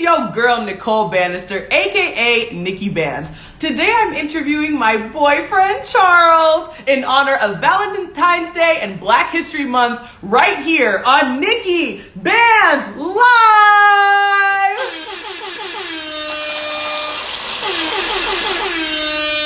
your girl Nicole Banister, aka Nikki Banz. Today I'm interviewing my boyfriend Charles in honor of Valentine's Day and Black History Month right here on Nikki Banz Live!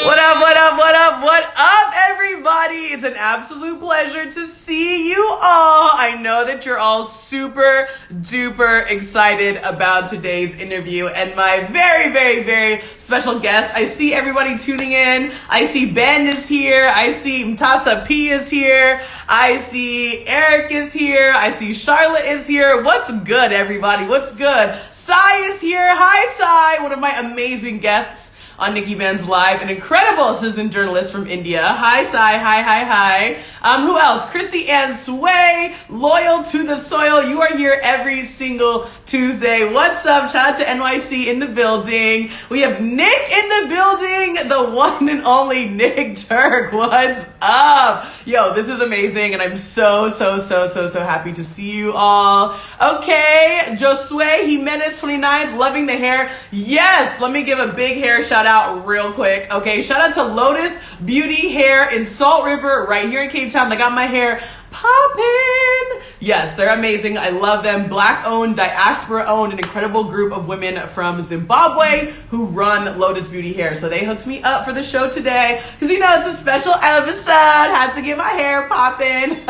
What up, what up, what up, what up, everybody? It's an absolute pleasure to see you all. I know that you're all super duper excited about today's interview and my very, very, very special guest. I see everybody tuning in. I see Ben is here. I see Mtasa P is here. I see Eric is here. I see Charlotte is here. What's good, everybody? What's good? Sai is here. Hi, Sai, one of my amazing guests on Nikki Banz Live, an incredible citizen journalist from India. Hi, Sai. Hi. Who else? Chrissy Ann Sway, loyal to the soil. You are here every single Tuesday. What's up? Shout out to NYC in the building. We have Nick in the building, the one and only Nick Turk. What's up? Yo, this is amazing, and I'm so happy to see you all. Okay, Josue Jimenez 29th, loving the hair. Yes, let me give a big hair shout out real quick. Okay, shout out to Lotus Beauty Hair in Salt River right here in Cape Town. They got my hair poppin'. Yes, they're amazing. I love them. Black owned, diaspora owned, an incredible group of women from Zimbabwe who run Lotus Beauty Hair. So they hooked me up for the show today because, you know, it's a special episode. Had to get my hair poppin'.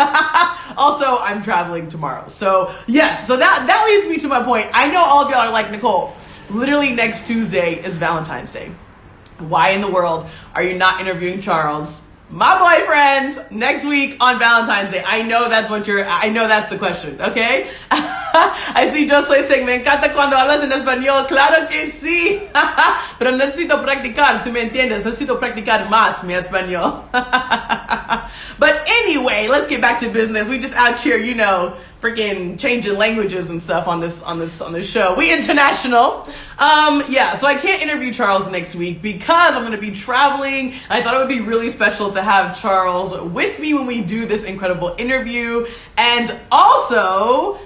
Also, I'm traveling tomorrow. So yes, so that leads me to my point. I know all of y'all are like, Nicole, literally next Tuesday is Valentine's Day. Why in the world are you not interviewing Charles, my boyfriend, next week on Valentine's Day? I know that's the question, okay? I see Josué saying, me encanta cuando hablas en español. Claro que sí. Pero necesito practicar, tú me entiendes? Necesito practicar más mi español. But anyway, let's get back to business. We just out here, you know, freaking changing languages and stuff on this show. We international. So I can't interview Charles next week because I'm going to be traveling. I thought it would be really special to have Charles with me when we do this incredible interview. And also,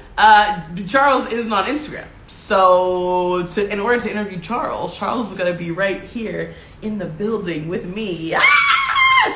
Charles isn't on Instagram. So in order to interview Charles is going to be right here in the building with me.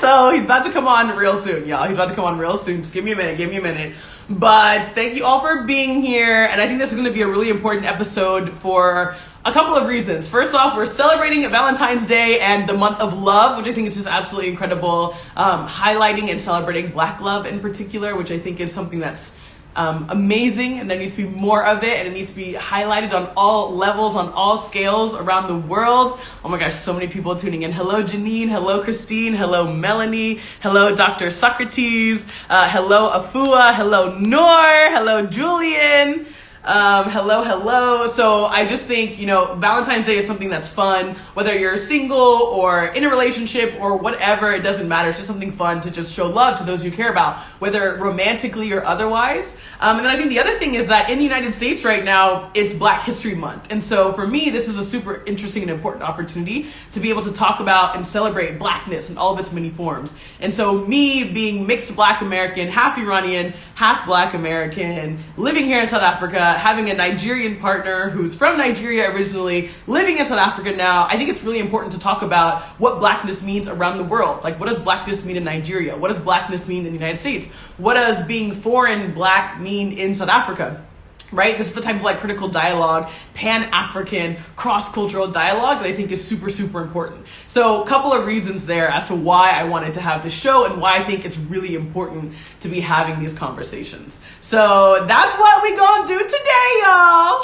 So he's about to come on real soon, y'all. He's about to come on real soon. Just give me a minute. But thank you all for being here. And I think this is going to be a really important episode for a couple of reasons. First off, we're celebrating Valentine's Day and the month of love, which I think is just absolutely incredible. Highlighting and celebrating Black love in particular, which I think is something that's amazing, and there needs to be more of it, and it needs to be highlighted on all levels, on all scales around the world. Oh my gosh, so many people tuning in. Hello Janine, hello Christine, hello Melanie, hello Dr. Socrates, hello Afua, hello Noor, hello Julian. Hello. So I just think, you know, Valentine's Day is something that's fun, whether you're single or in a relationship or whatever, it doesn't matter. It's just something fun to just show love to those you care about, whether romantically or otherwise. And then I think the other thing is that in the United States right now, it's Black History Month. And so for me, this is a super interesting and important opportunity to be able to talk about and celebrate Blackness in all of its many forms. And so me being mixed Black American, half Iranian, half Black American, living here in South Africa, having a Nigerian partner who's from Nigeria originally, living in South Africa now, I think it's really important to talk about what Blackness means around the world. Like, what does Blackness mean in Nigeria? What does Blackness mean in the United States? What does being foreign Black mean in South Africa? Right? This is the type of like critical dialogue, pan-African, cross-cultural dialogue that I think is super important. So a couple of reasons there as to why I wanted to have this show and why I think it's really important to be having these conversations. So that's what we gonna do today, y'all.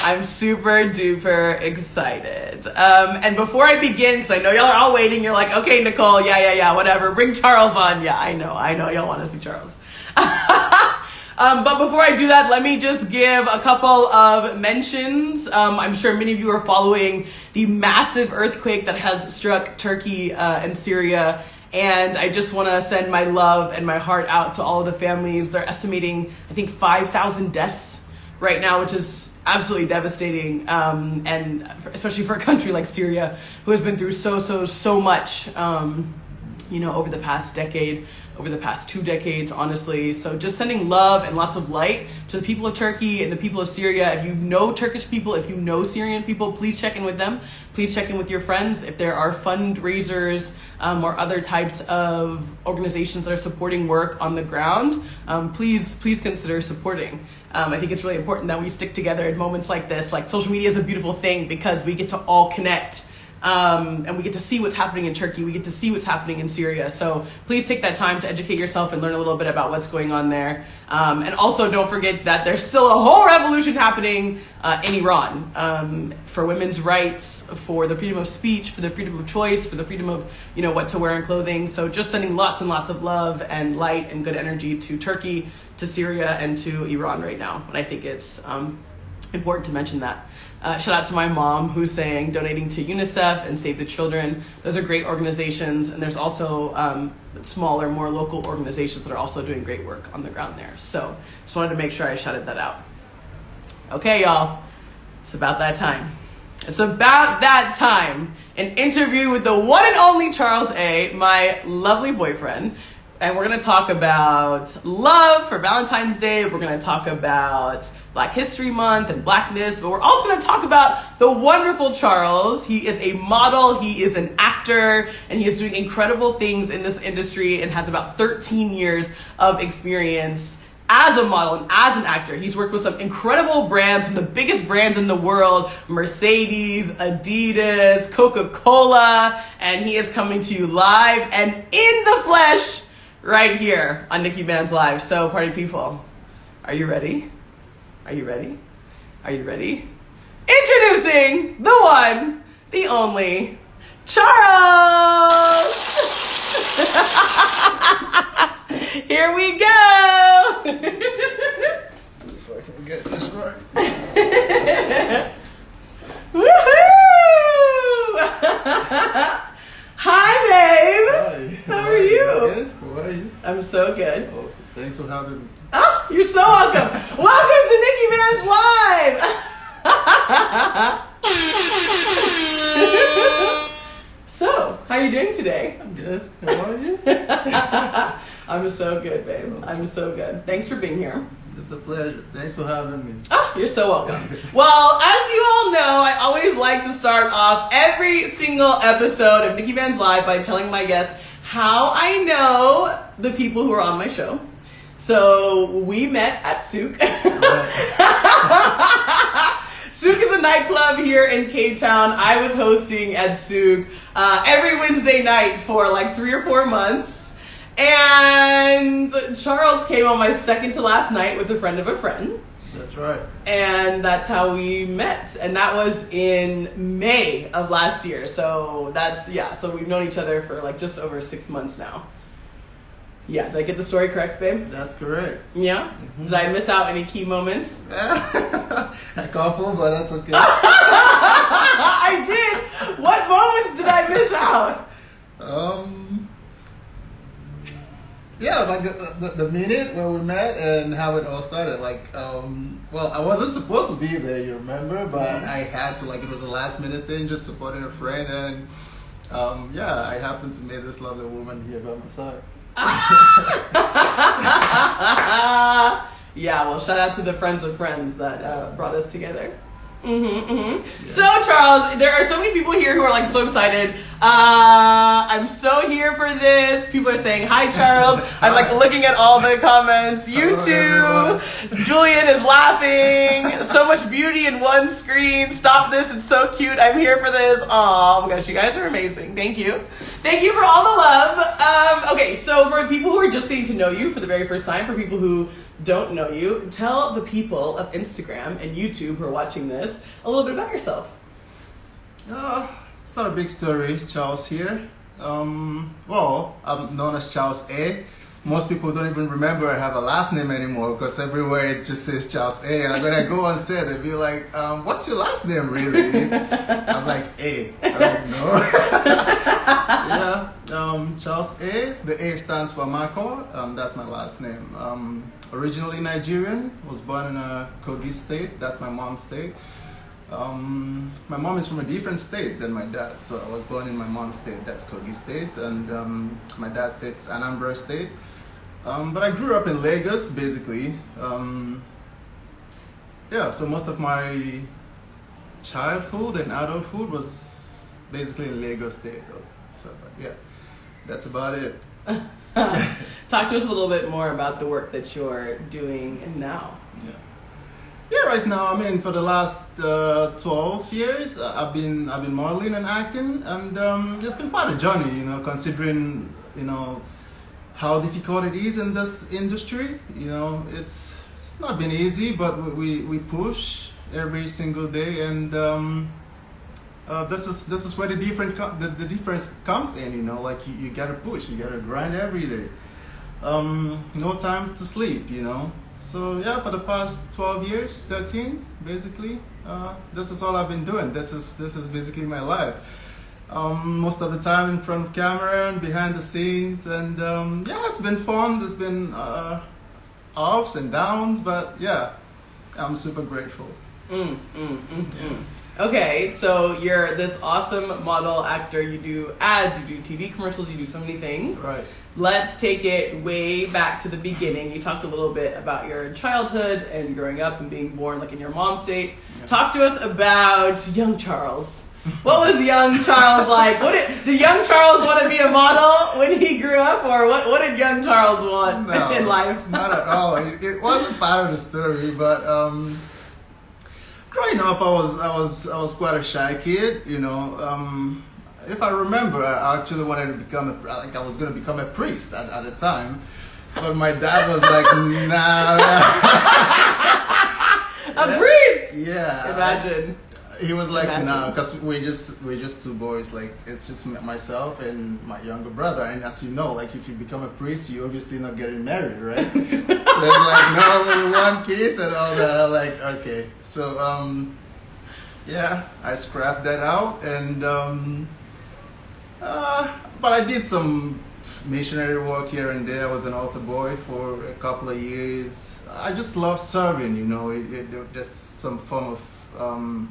I'm super duper excited. And before I begin, because I know y'all are all waiting, you're like, okay, Nicole, yeah, whatever, bring Charles on. Yeah, I know, y'all want to see Charles. But before I do that, let me just give a couple of mentions. I'm sure many of you are following the massive earthquake that has struck Turkey and Syria. And I just want to send my love and my heart out to all of the families. They're estimating, I think, 5,000 deaths right now, which is absolutely devastating. And especially for a country like Syria, who has been through so much. over the past decade, over the past 2 decades, honestly. So just sending love and lots of light to the people of Turkey and the people of Syria. If you know Turkish people, if you know Syrian people, please check in with them. Please check in with your friends. If there are fundraisers or other types of organizations that are supporting work on the ground, please consider supporting. I think it's really important that we stick together in moments like this. Like, social media is a beautiful thing because we get to all connect. And we get to see what's happening in Turkey. We get to see what's happening in Syria. So please take that time to educate yourself and learn a little bit about what's going on there. And also don't forget that there's still a whole revolution happening in Iran for women's rights, for the freedom of speech, for the freedom of choice, for the freedom of, what to wear in clothing. So just sending lots and lots of love and light and good energy to Turkey, to Syria, and to Iran right now. And I think it's important to mention that. Shout out to my mom who's donating to UNICEF and Save the Children. Those are great organizations, and there's also smaller, more local organizations that are also doing great work on the ground there. So just wanted to make sure I shouted that out. Okay, y'all, it's about that time. It's about that time. An interview with the one and only Charles A., my lovely boyfriend. And we're going to talk about love for Valentine's Day. We're going to talk about Black History Month and Blackness. But we're also going to talk about the wonderful Charles. He is a model. He is an actor. And he is doing incredible things in this industry and has about 13 years of experience as a model and as an actor. He's worked with some incredible brands, some of the biggest brands in the world: Mercedes, Adidas, Coca-Cola. And he is coming to you live and in the flesh right here on Nikki Banz Live. So, party people, are you ready? Are you ready? Are you ready? Introducing the one, the only, Charles! Here we go! See if I can get this right. Woohoo! Hi, babe! Hi. How are you? Good. How are you? I'm so good. Oh, thanks for having me. Oh, you're so welcome. Welcome to Nikki Banz Live. So, how are you doing today? I'm good. How are you? I'm so good, babe. I'm so good. Thanks for being here. It's a pleasure. Thanks for having me. Oh, you're so welcome. Well, as you all know, I always like to start off every single episode of Nikki Banz Live by telling my guests how I know the people who are on my show. So we met at Souk. Souk is a nightclub here in Cape Town. I was hosting at Souk every Wednesday night for like 3 or 4 months. And Charles came on my second to last night with a friend of a friend. That's right. And that's how we met. And that was in May of last year. So so we've known each other for like just over 6 months now. Yeah, did I get the story correct, babe? That's correct. Yeah? Mm-hmm. Did I miss out any key moments? A couple, but that's okay. I did. What moments did I miss out? Yeah, like the minute where we met and how it all started. Like, well, I wasn't supposed to be there, you remember, but I had to. Like, it was a last minute thing, just supporting a friend, and I happened to meet this lovely woman here by my side. Yeah, well, shout out to the friends of friends that brought us together. Yeah. So, Charles, there are so many people here who are like so excited. I'm so here for this. People are saying hi, Charles. I'm like looking at all the comments. You too. Julian is laughing. So much beauty in one screen. Stop this. It's so cute. I'm here for this. Oh my gosh, you guys are amazing. Thank you. Thank you for all the love. Okay, so for people who are just getting to know you for the very first time, for people who don't know you, tell the people of Instagram and YouTube who are watching this a little bit about yourself. It's not a big story. Charles here. Well, I'm known as Charles A. Most people don't even remember I have a last name anymore because everywhere it just says Charles A. And when I go on set, they be like, what's your last name really? I'm like, A. I don't know. Charles A. The A stands for Amakor. That's my last name. Originally Nigerian. Was born in Kogi state. That's my mom's state. My mom is from a different state than my dad. So I was born in my mom's state, that's Kogi State, and my dad's state is Anambra State. But I grew up in Lagos, basically. Yeah, so most of my childhood and adulthood was basically in Lagos State. So, but yeah, that's about it. Talk to us a little bit more about the work that you're doing now. Yeah, right now, I mean, for the last 12 years, I've been modeling and acting, and it's been quite a journey, you know, considering, you know, how difficult it is in this industry. You know, it's not been easy, but we push every single day, and this is where the difference comes in. You know, like you gotta push, you gotta grind every day. No time to sleep. You know. So yeah, for the past 12 years, 13 basically, this is all I've been doing. This is basically my life. Most of the time in front of camera and behind the scenes, and yeah, it's been fun. There's been ups and downs, but yeah, I'm super grateful. Okay, so you're this awesome model, actor. You do ads, you do TV commercials, you do so many things. Right. Let's take it way back to the beginning. You talked a little bit about your childhood and growing up and being born like in your mom's state. Yeah. Talk to us about young Charles. What was young Charles like? Did young Charles want to be a model when he grew up, or what did young Charles want in life? Not at all. It wasn't part of the story, but growing up, I was quite a shy kid. You know, if I remember, I actually wanted to become I was going to become a priest at the time, but my dad was like, nah. A priest? Yeah. Imagine. He was like, nah, because we're just two boys. Like, it's just myself and my younger brother. And as you know, like, if you become a priest, you're obviously not getting married, right? So it's like, no, we want kids and all that. I'm like, okay. So, yeah, I scrapped that out, and but I did some missionary work here and there. I was an altar boy for a couple of years. I just love serving, you know. There's some form of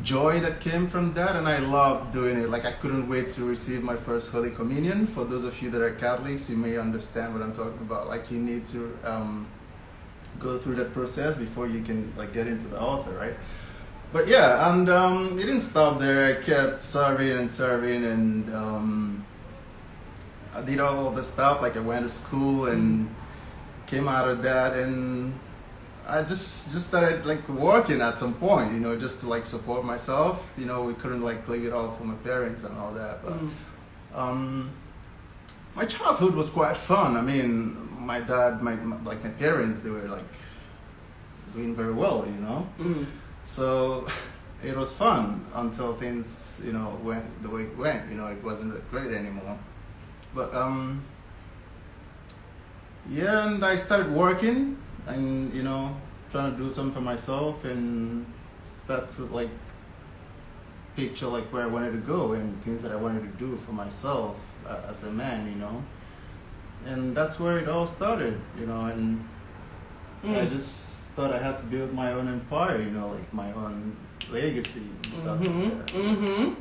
joy that came from that, and I love doing it. Like, I couldn't wait to receive my first Holy Communion. For those of you that are Catholics, you may understand what I'm talking about. Like, you need to go through that process before you can like get into the altar, right? But yeah, and it didn't stop there. I kept serving, and I did all of the stuff. Like, I went to school and came out of that, and I just started like working at some point, you know, just to like support myself. You know, we couldn't like live it all for my parents and all that. But my childhood was quite fun. I mean, my dad, my parents, they were like doing very well, you know. So it was fun until things, you know, went the way it went. You know, it wasn't great anymore. But yeah, and I started working and, you know, trying to do something for myself and start to like picture like where I wanted to go and things that I wanted to do for myself as a man, you know. And that's where it all started, you know, and I just thought I had to build my own empire, you know, like my own legacy and stuff like that.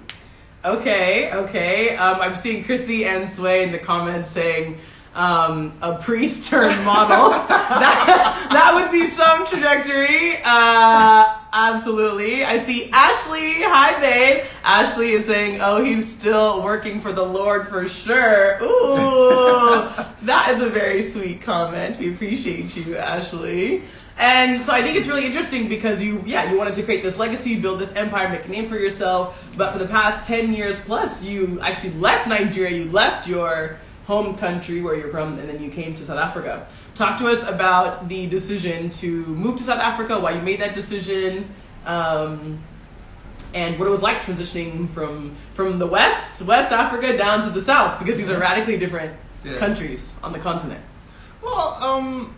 Okay. I'm seeing Chrissy and Sway in the comments saying a priest turned model. that would be some trajectory. Absolutely. I see Ashley. Hi, babe. Ashley is saying, oh, he's still working for the Lord for sure. Ooh, that is a very sweet comment. We appreciate you, Ashley. And so I think it's really interesting because you wanted to create this legacy, build this empire, make a name for yourself. But for the past 10 years plus, you actually left Nigeria. You left your home country where you're from, and then you came to South Africa. Talk to us about the decision to move to South Africa, why you made that decision, and what it was like transitioning from the West Africa down to the South, because these are radically different countries on the continent. Well,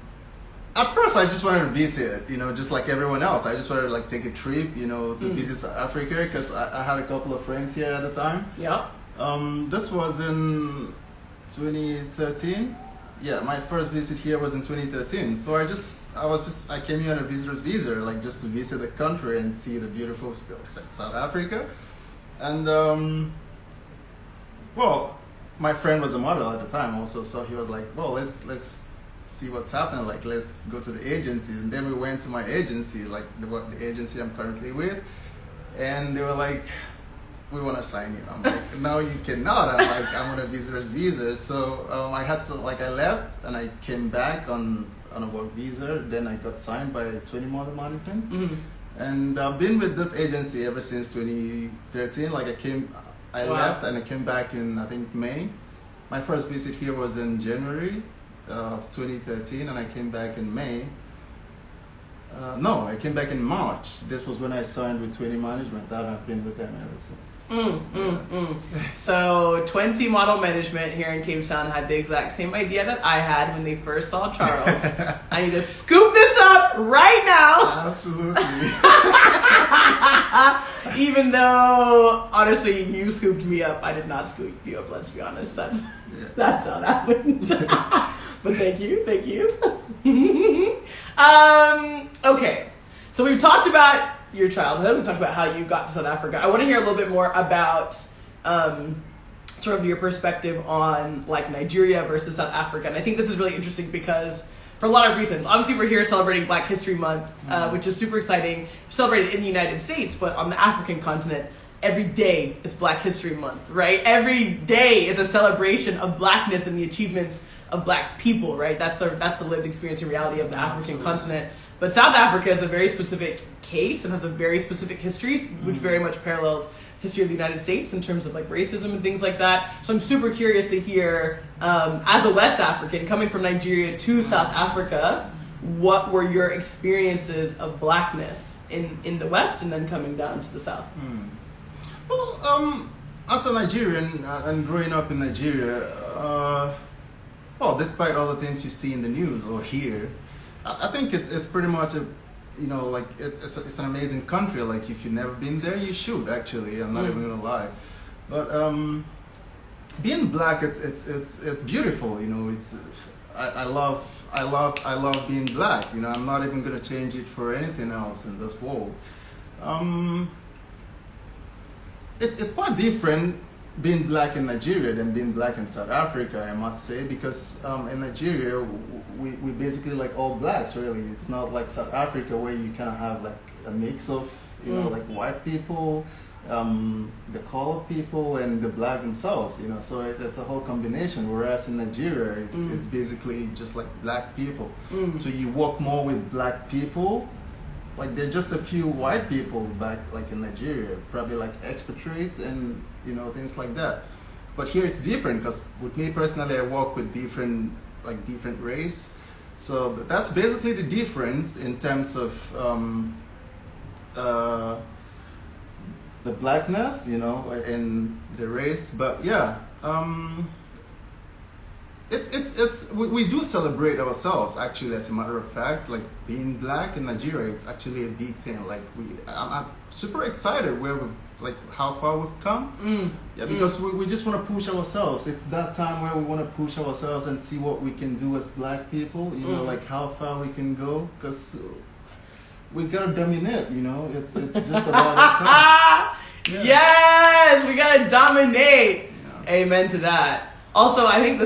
at first I just wanted to visit, you know, just like everyone else. I just wanted to like take a trip, you know, to visit South Africa, because I had a couple of friends here at the time. Yeah. This was in 2013, yeah, my first visit here was in 2013. So I came here on a visitor's visa, like just to visit the country and see the beautiful South Africa. And well, my friend was a model at the time also, so he was like, well, let's see what's happening. Like, let's go to the agency. And then we went to my agency, like the agency I'm currently with, and they were like, we want to sign you. I'm like, no, you cannot. I'm like, I'm on a visitor's visa. So I had to, like, I left and I came back on a work visa. Then I got signed by 20 Model Management. Mm-hmm. And I've been with this agency ever since 2013. Like I left and I came back in, I think, May. My first visit here was in January of 2013, and I came back in May. No, I came back in March. This was when I signed with 20 Management. That I've been with them ever since. So 20 Model Management here in Cape Town had the exact same idea that I had when they first saw Charles. I need to scoop this up right now. Absolutely. Even though, honestly, you scooped me up, I did not scoop you up, let's be honest. That's how that went. But thank you. Okay, so we've talked about your childhood. We talked about how you got to South Africa. I want to hear a little bit more about sort of your perspective on like Nigeria versus South Africa. And I think this is really interesting because for a lot of reasons. Obviously, we're here celebrating Black History Month, which is super exciting. Celebrated in the United States, but on the African continent, every day is Black History Month, right? Every day is a celebration of Blackness and the achievements of Black people, right? That's the lived experience and reality of the African continent. But South Africa is a very specific case and has a very specific history, which very much parallels history of the United States in terms of like racism and things like that. So I'm super curious to hear, as a West African coming from Nigeria to South Africa, what were your experiences of Blackness in the West and then coming down to the South? Well, as a Nigerian and growing up in Nigeria, well, despite all the things you see in the news or hear, I think it's pretty much like it's an amazing country. Like if you've never been there, you should actually. I'm not even gonna lie, but being Black, it's beautiful. You know, I love being Black. You know, I'm not even gonna change it for anything else in this world. It's quite different being Black in Nigeria than being Black in South Africa, I must say, because in Nigeria we basically like all Blacks really. It's not like South Africa where you kind of have like a mix of like white people, the colored people, and the Black themselves. You know, so it's a whole combination. Whereas in Nigeria, it's basically just like Black people. So you work more with Black people. Like there are just a few white people back like in Nigeria, probably like expatriates and things like that. But here it's different because with me personally, I work with different race. So that's basically the difference in terms of the Blackness, and the race. But yeah, we do celebrate ourselves actually. As a matter of fact, like being Black in Nigeria, it's actually a big thing. Like I'm super excited how far we've come. Because we just want to push ourselves. It's that time where we want to push ourselves and see what we can do as Black people. Like how far we can go, because we gotta dominate. It's just about that time. Yeah. Yes, we gotta dominate. Yeah. Amen to that. Also, I think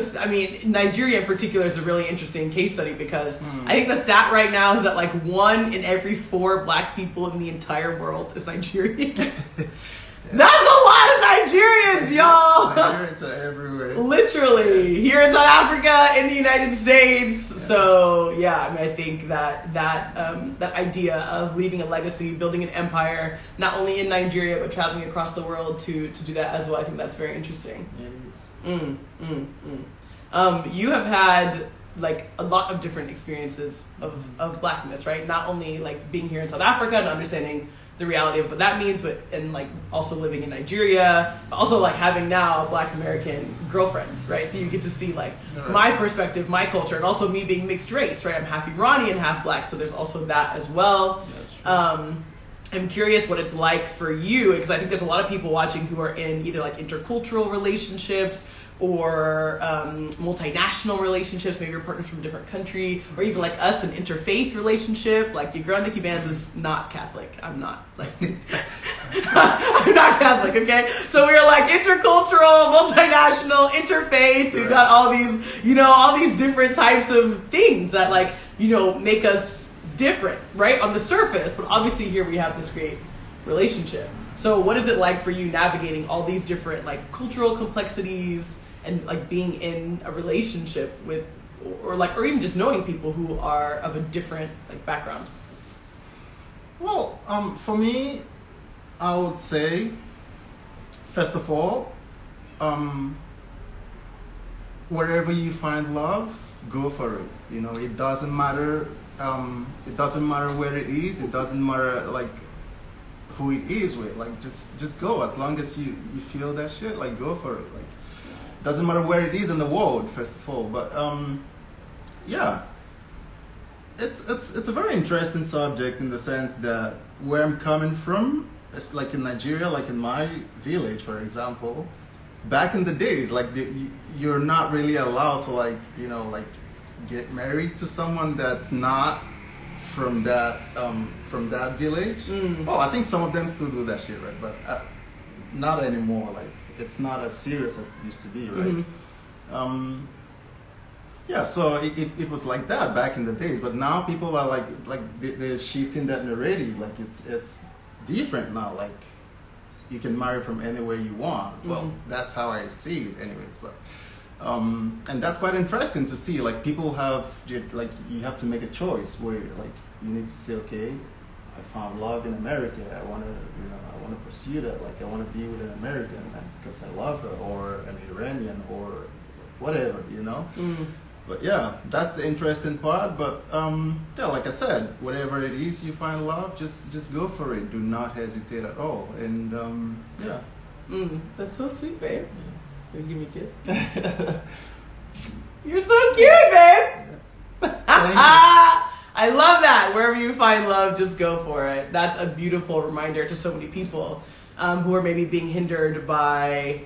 Nigeria in particular is a really interesting case study because I think the stat right now is that like 1 in every 4 Black people in the entire world is Nigerian. That's a lot of Nigerians, y'all! Nigerians are everywhere. Literally. Here in South Africa, in the United States. Yeah. So, yeah, I think that idea of leaving a legacy, building an empire, not only in Nigeria, but traveling across the world to do that as well, I think that's very interesting. Yeah, it is. You have had like a lot of different experiences of Blackness, right? Not only like being here in South Africa and understanding the reality of what that means, but and like also living in Nigeria, but also like having now a Black American girlfriend, right? So you get to see like my perspective, my culture, and also me being mixed race, right? I'm half Iranian, half Black, so there's also that as well. I'm curious what it's like for you, because I think there's a lot of people watching who are in either like intercultural relationships or multinational relationships. Maybe your partner's from a different country, or even like us, an interfaith relationship. Like your girl Nikki Banz is not Catholic. I'm not. Like, I'm not Catholic. Okay, so we're like intercultural, multinational, interfaith. We've got all these, you know, all these different types of things that like, you know, make us different, right, on the surface. But obviously here we have this great relationship. So what is it like for you navigating all these different like cultural complexities and like being in a relationship with, or even just knowing people who are of a different like background? Well, for me, I would say, first of all, wherever you find love, go for it. You know, it doesn't matter. It doesn't matter where it is. It doesn't matter like who it is with. Like just go. As long as you feel that shit, like go for it. Like doesn't matter where it is in the world, first of all. But yeah, it's a very interesting subject in the sense that where I'm coming from, it's like in Nigeria, like in my village, for example. Back in the days, like you're not really allowed to like, you know, like get married to someone that's not from that village. Well, I think some of them still do that shit, right? But not anymore. Like it's not as serious as it used to be, right? Yeah, so it was like that back in the days, but now people are like they're shifting that narrative. Like it's different now. Like you can marry from anywhere you want. Well, that's how I see it, anyways. But and that's quite interesting to see. Like people have like you have to make a choice where like you need to say, okay, I found love in America. I want to pursue that. Like I want to be with an American because I love her, or an Iranian, or whatever, you know. But yeah, that's the interesting part. But yeah, like I said, whatever it is you find love, just go for it. Do not hesitate at all. And yeah. That's so sweet, babe. Will you give me a kiss? You're so cute, babe. I love that. Wherever you find love, just go for it. That's a beautiful reminder to so many people who are maybe being hindered by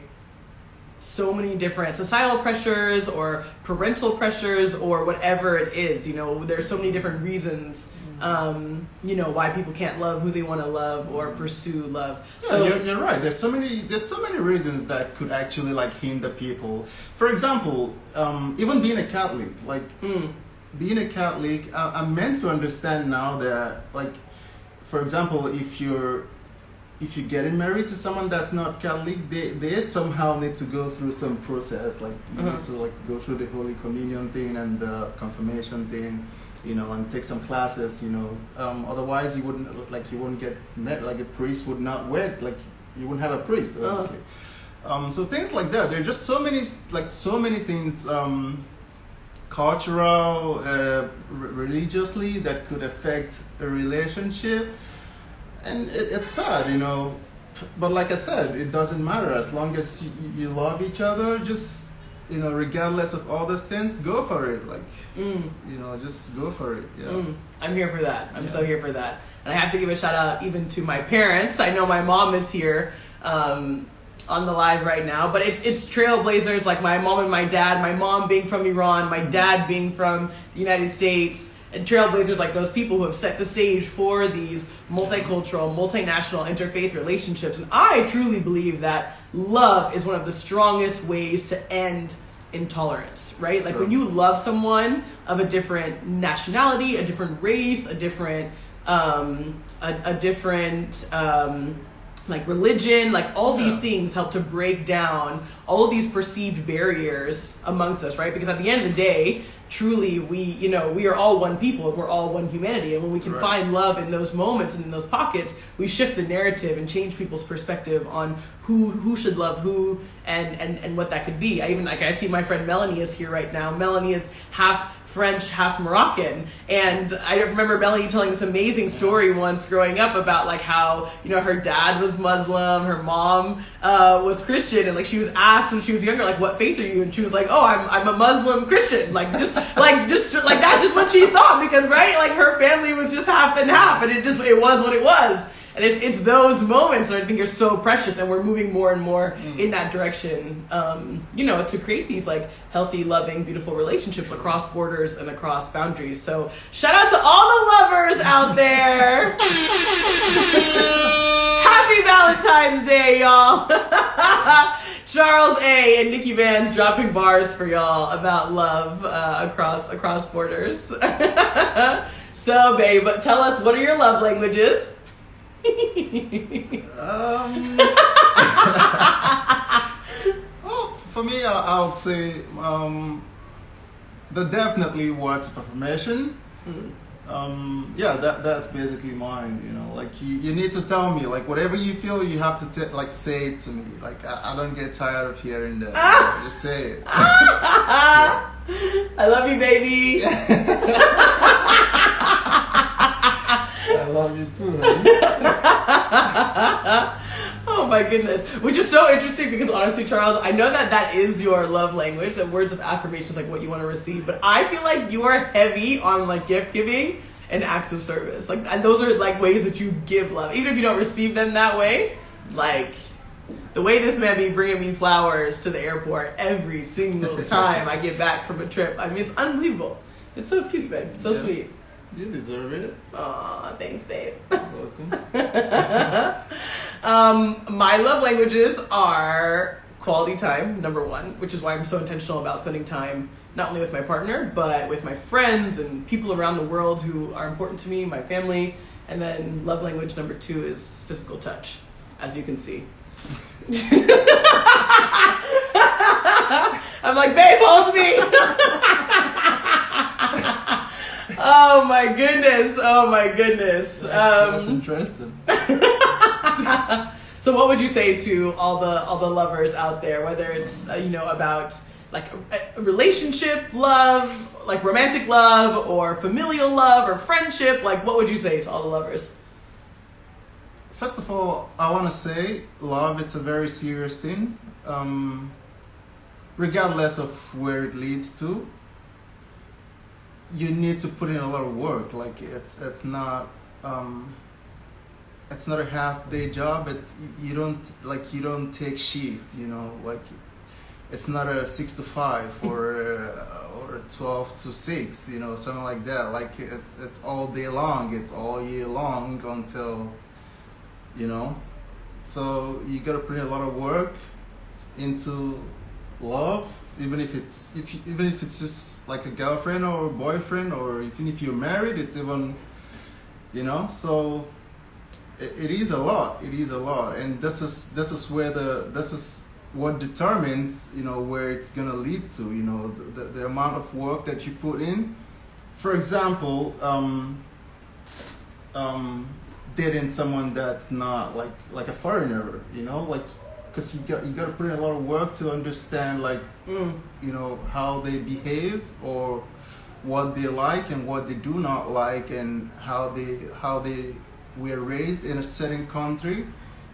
so many different societal pressures or parental pressures or whatever it is. You know, there's so many different reasons, you know, why people can't love who they want to love or pursue love. Yeah, So you're right. There's so many reasons that could actually like hinder people. For example, even being a Catholic, like being a Catholic, I'm meant to understand now that, like, for example, if you're getting married to someone that's not Catholic, they somehow need to go through some process. Like you need to like go through the Holy Communion thing and the confirmation thing, you know, and take some classes, you know. Otherwise, you wouldn't get met. Like a priest would not wed. Like you wouldn't have a priest, obviously. So things like that. There are just so many things, cultural, religiously, that could affect a relationship. And it's sad, you know, but like I said, it doesn't matter as long as you love each other. Just, you know, regardless of all those things, go for it. Like, you know, just go for it. Yeah. I'm here for that. I'm so here for that. And I have to give a shout out even to my parents. I know my mom is here on the live right now, but it's trailblazers like my mom and my dad. My mom being from Iran, my dad being from the United States. And trailblazers like those people who have set the stage for these multicultural, multinational, interfaith relationships. And I truly believe that love is one of the strongest ways to end intolerance, right? Like when you love someone of a different nationality, a different race, a different like religion, like all these things help to break down all of these perceived barriers amongst us, right? Because at the end of the day, truly we are all one people and we're all one humanity. And when we can find love in those moments and in those pockets, we shift the narrative and change people's perspective on who should love who and what that could be. I see my friend Melanie is here right now. Melanie is half French, half Moroccan. And I remember Melanie telling this amazing story once growing up about like how, you know, her dad was Muslim, her mom was Christian, and like she was asked when she was younger, like, what faith are you? And she was like, oh, I'm a Muslim Christian. Like just that's just what she thought, because right, like her family was just half and half, and it was what it was. And it's those moments that I think are so precious, and we're moving more and more in that direction, to create these like healthy, loving, beautiful relationships across borders and across boundaries. So shout out to all the lovers out there. Happy Valentine's Day, y'all. Charles A. and Nikki Banz dropping bars for y'all about love across borders. So, babe, but tell us, what are your love languages? Well, for me, I would say they're definitely words of affirmation. That's basically mine. Like you need to tell me, like whatever you feel, you have to say it to me. Like I don't get tired of hearing that. Just say it. I love you, baby. I love you too. Oh my goodness. Which is so interesting because honestly, Charles, I know that is your love language, that words of affirmation is like what you want to receive, but I feel like you are heavy on like gift giving and acts of service. Like, and those are like ways that you give love. Even if you don't receive them that way, like the way this man be bringing me flowers to the airport every single time I get back from a trip. I mean, it's unbelievable. It's so cute, babe. So sweet. You deserve it. Aw, thanks, babe. You're welcome. My love languages are quality time, number one, which is why I'm so intentional about spending time not only with my partner, but with my friends and people around the world who are important to me, my family. And then love language number two is physical touch, as you can see. I'm like, babe, hold me. Oh my goodness. That's interesting. So what would you say to all the lovers out there, whether it's about like a relationship love, like romantic love, or familial love, or friendship? Like, what would you say to all the lovers? First of all, I want to say love, it's a very serious thing. Regardless of where it leads to, you need to put in a lot of work. Like it's not a half-day job. You don't take shift. Like it's not a 6 to 5 or 12 to 6. Something like that. Like it's all day long. It's all year long until. So you gotta put in a lot of work into love, even if it's just like a girlfriend or a boyfriend, or even if you're married, it's even, so it is a lot. And this is what determines, where it's gonna lead to, the amount of work that you put in. For example, dating someone that's not like a foreigner, because you got to put in a lot of work to understand how they behave, or what they like and what they do not like, and how they were raised in a certain country,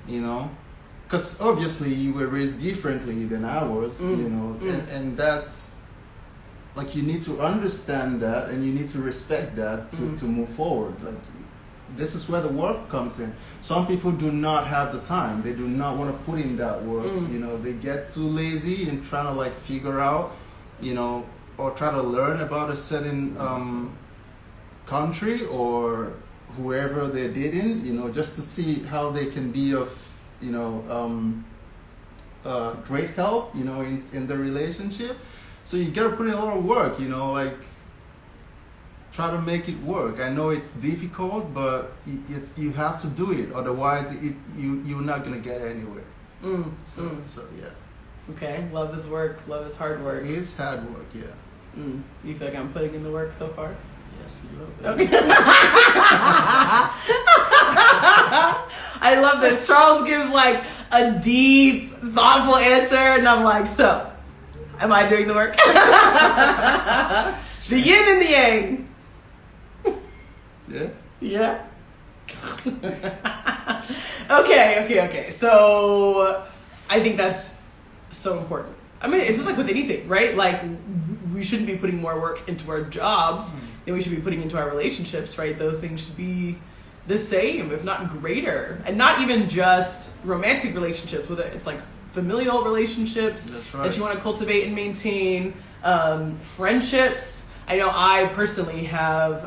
because obviously you were raised differently than I was, and that's like, you need to understand that, and you need to respect that to move forward. Like, this is where the work comes in. Some people do not have the time. They do not want to put in that work. They get too lazy in trying to figure out, or try to learn about a certain country or whoever they're dating, just to see how they can be of, great help, in the relationship. So you gotta put in a lot of work, try to make it work. I know it's difficult, but you have to do it. Otherwise, you're not gonna get anywhere. So yeah. Okay, love is work. Love is hard work. It is hard work, yeah. You feel like I'm putting in the work so far? Yes, you will. Okay. I love this. Charles gives a deep, thoughtful answer, and I'm like, so, am I doing the work? The yin and the yang. Yeah. Okay. So I think that's so important. I mean, it's just like with anything, right? Like, we shouldn't be putting more work into our jobs than we should be putting into our relationships, right? Those things should be the same, if not greater. And not even just romantic relationships, whether it's like familial relationships that you want to cultivate and maintain, friendships. I know I personally have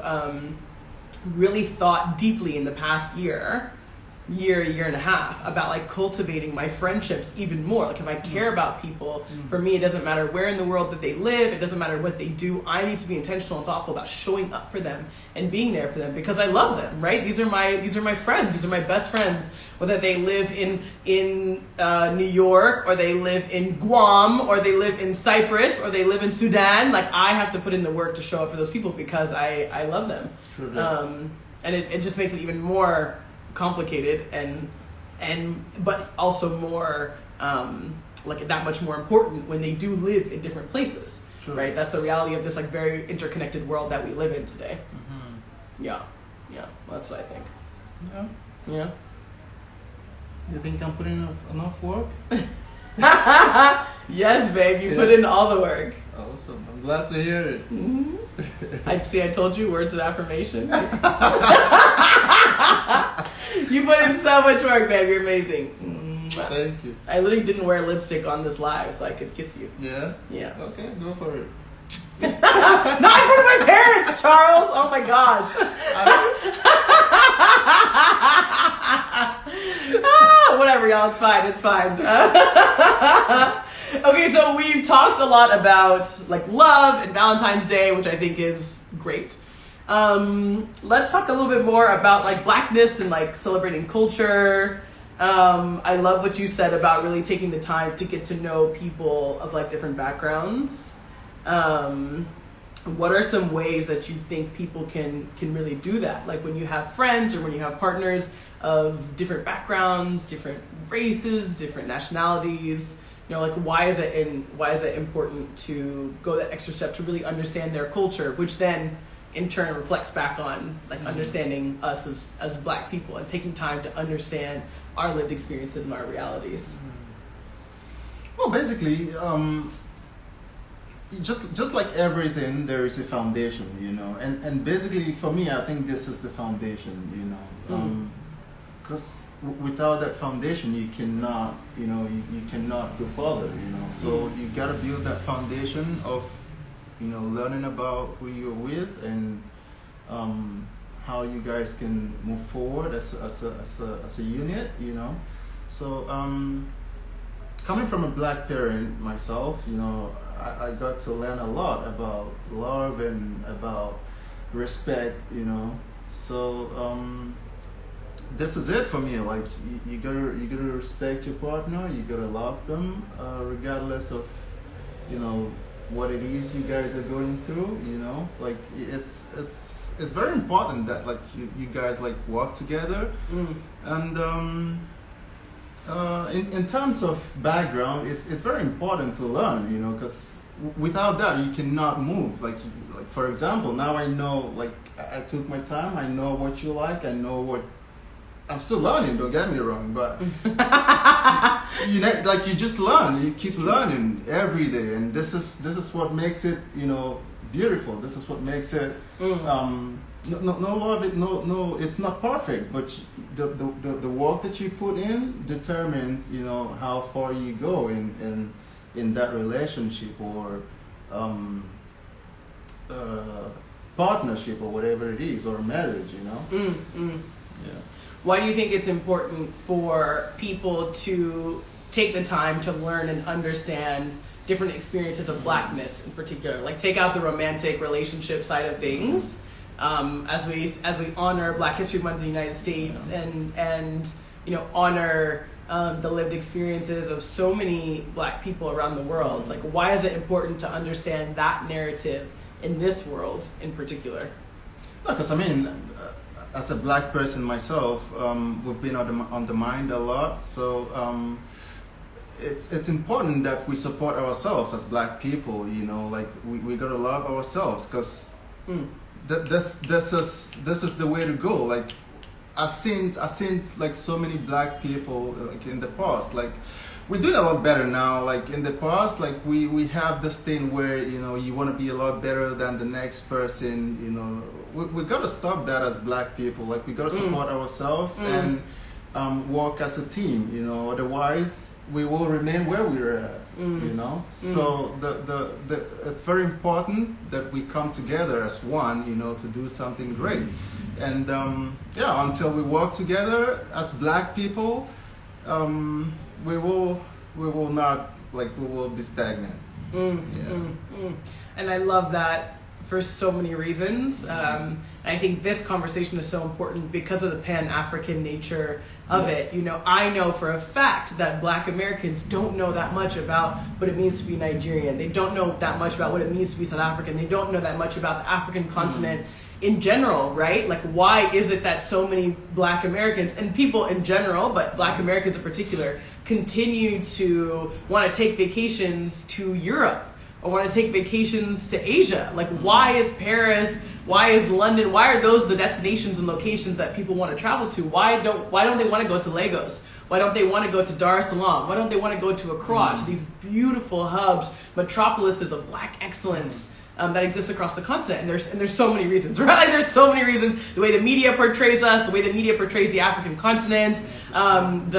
really thought deeply in the past year and a half about like cultivating my friendships even more. Like if I care about people, for me it doesn't matter where in the world that they live, it doesn't matter what they do, I need to be intentional and thoughtful about showing up for them and being there for them because I love them, right? These are my friends, these are my best friends, whether they live in New York or they live in Guam or they live in Cyprus or they live in Sudan. Like I have to put in the work to show up for those people because I love them. And it just makes it even more complicated and but also more like that much more important when they do live in different places. Right? That's the reality of this like very interconnected world that we live in today. Yeah, well, that's what I think. Yeah. You think I'm putting enough work? Yes, babe, you put in all the work. Awesome. I'm glad to hear it. I told you, words of affirmation. You put in so much work, babe. You're amazing. Thank you. I literally didn't wear lipstick on this live so I could kiss you. Yeah? Yeah. Okay, go for it. Not in front of my parents, Charles! Oh my gosh. Whatever, y'all. It's fine. Okay, so we've talked a lot about like love and Valentine's Day, which I think is great. Let's talk a little bit more about like blackness and like celebrating culture. I love what you said about really taking the time to get to know people of like different backgrounds. What are some ways that you think people can really do that? Like when you have friends or when you have partners of different backgrounds, different races, different nationalities, you know, like why is it important to go that extra step to really understand their culture, which then in turn reflects back on like understanding us as Black people and taking time to understand our lived experiences and our realities. Well, basically, just like everything, there is a foundation, you know, and basically for me, I think this is the foundation, you know, because without that foundation, you cannot, you know, you cannot go further, you know. So you gotta build that foundation of, you know, learning about who you're with and how you guys can move forward as a unit, you know. So coming from a Black parent myself, you know, I got to learn a lot about love and about respect, you know. So this is it for me. Like you gotta respect your partner. You gotta love them, regardless of, you know, what it is you guys are going through. You know, like it's very important that like you guys like work together. And in terms of background, it's very important to learn, you know, because without that you cannot move. Like for example, now I know, like I took my time. I know what you like. I know what. I'm still learning. Don't get me wrong, but you know, like you just learn. You keep learning every day, and this is what makes it, you know, beautiful. This is what makes it. No, it's not perfect, but the work that you put in determines, you know, how far you go in that relationship or partnership or whatever it is, or marriage, you know. Yeah. Why do you think it's important for people to take the time to learn and understand different experiences of Blackness in particular? Like take out the romantic relationship side of things, as we honor Black History Month in the United States, and you know, honor the lived experiences of so many Black people around the world. Like why is it important to understand that narrative in this world in particular? Because I mean, as a Black person myself, we've been on the mind a lot. So it's important that we support ourselves as Black people. You know, like we gotta love ourselves, because this is the way to go. Like I've seen like so many Black people like in the past, like we're doing a lot better now. Like in the past, like we have this thing where, you know, you want to be a lot better than the next person. You know, we got to stop that as Black people. Like we got to support ourselves and work as a team. You know, otherwise we will remain where we're at. You know, so the it's very important that we come together as one. You know, to do something great. And yeah, until we work together as Black people, we will not, like, we will be stagnant. And I love that for so many reasons. I think this conversation is so important because of the Pan-African nature of it. You know, I know for a fact that Black Americans don't know that much about what it means to be Nigerian. They don't know that much about what it means to be South African. They don't know that much about the African continent in general, right? Like, why is it that so many Black Americans, and people in general, but Black Americans in particular, continue to want to take vacations to Europe or want to take vacations to Asia? Like, why is Paris, why is London, why are those the destinations and locations that people want to travel to? Why don't they want to go to Lagos? Why don't they want to go to Dar es Salaam? Why don't they want to go to Accra, to these beautiful hubs, metropolises of Black excellence that exist across the continent? And there's so many reasons, right? Like, there's so many reasons. The way the media portrays us, the way the media portrays the African continent, the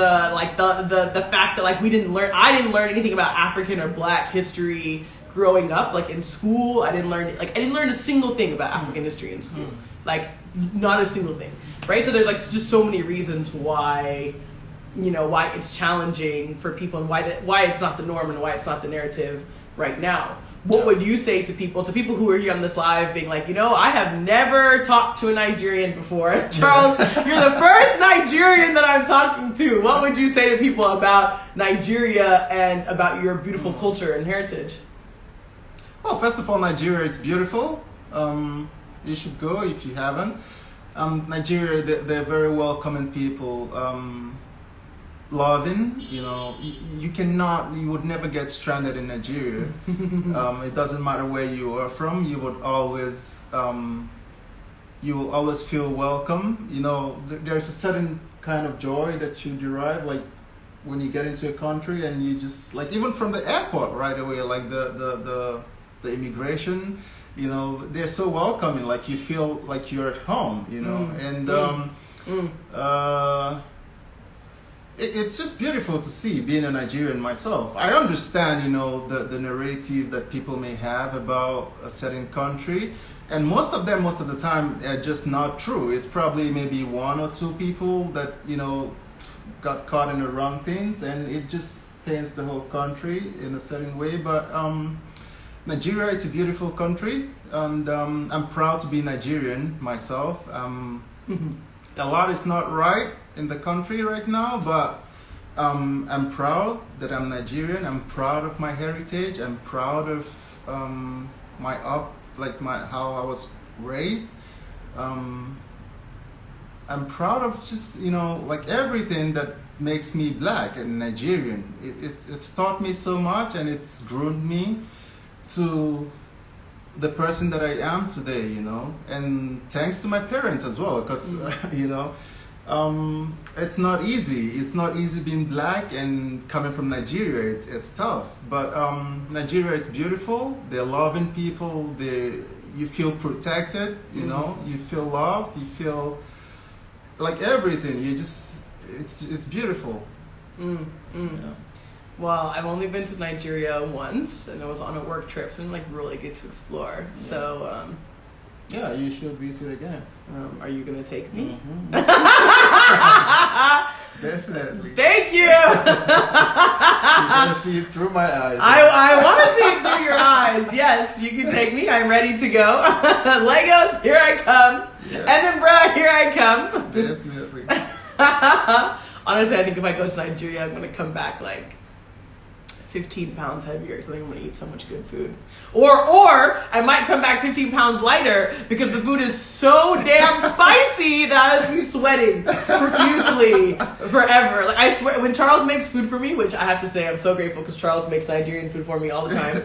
fact that, like, I didn't learn anything about African or Black history growing up. Like, in school, I didn't learn a single thing about African history in school. Like, not a single thing, right? So there's, like, just so many reasons why, you know, why it's challenging for people, and why it's not the norm and why it's not the narrative right now. What would you say to people who are here on this live being like, you know, I have never talked to a Nigerian before. Charles, you're the first Nigerian that I'm talking to. What would you say to people about Nigeria and about your beautiful culture and heritage? Well, first of all, Nigeria is beautiful. You should go if you haven't. Nigeria, they're very welcoming people. Loving, you know, you would never get stranded in Nigeria. It doesn't matter where you are from, you will always feel welcome. You know, there's a certain kind of joy that you derive, like when you get into a country and you just, like, even from the airport right away, like the immigration, you know, they're so welcoming, like you feel like you're at home, you know. It's just beautiful to see, being a Nigerian myself. I understand, you know, the narrative that people may have about a certain country, and most of the time are just not true. It's probably maybe one or two people that, you know, got caught in the wrong things, and it just paints the whole country in a certain way. But Nigeria, it's a beautiful country, and I'm proud to be Nigerian myself. A lot is not right in the country right now, but I'm proud that I'm Nigerian. I'm proud of my heritage. I'm proud of how I was raised. I'm proud of just, you know, like everything that makes me Black and Nigerian. It's taught me so much, and it's groomed me to the person that I am today, you know, and thanks to my parents as well, because you know, it's not easy. It's not easy being Black and coming from Nigeria. It's tough, but Nigeria, it's beautiful. They're loving people. You feel protected, you know. You feel loved. You feel like everything. It's beautiful. Yeah. Well, I've only been to Nigeria once, and I was on a work trip, so I'm like really good to explore. Yeah. So, yeah, you should visit again. Are you gonna take me? Definitely. Thank you. You're gonna see it through my eyes. I want to see it through your eyes. Yes, you can take me. I'm ready to go. Lagos, here I come. Yeah. Edinburgh, here I come. Definitely. Honestly, I think if I go to Nigeria, I'm gonna come back like 15 pounds heavier, because I think I'm going to eat so much good food. Or I might come back 15 pounds lighter because the food is so damn spicy that I'll be sweating profusely forever. Like, I swear, when Charles makes food for me, which I have to say I'm so grateful because Charles makes Nigerian food for me all the time.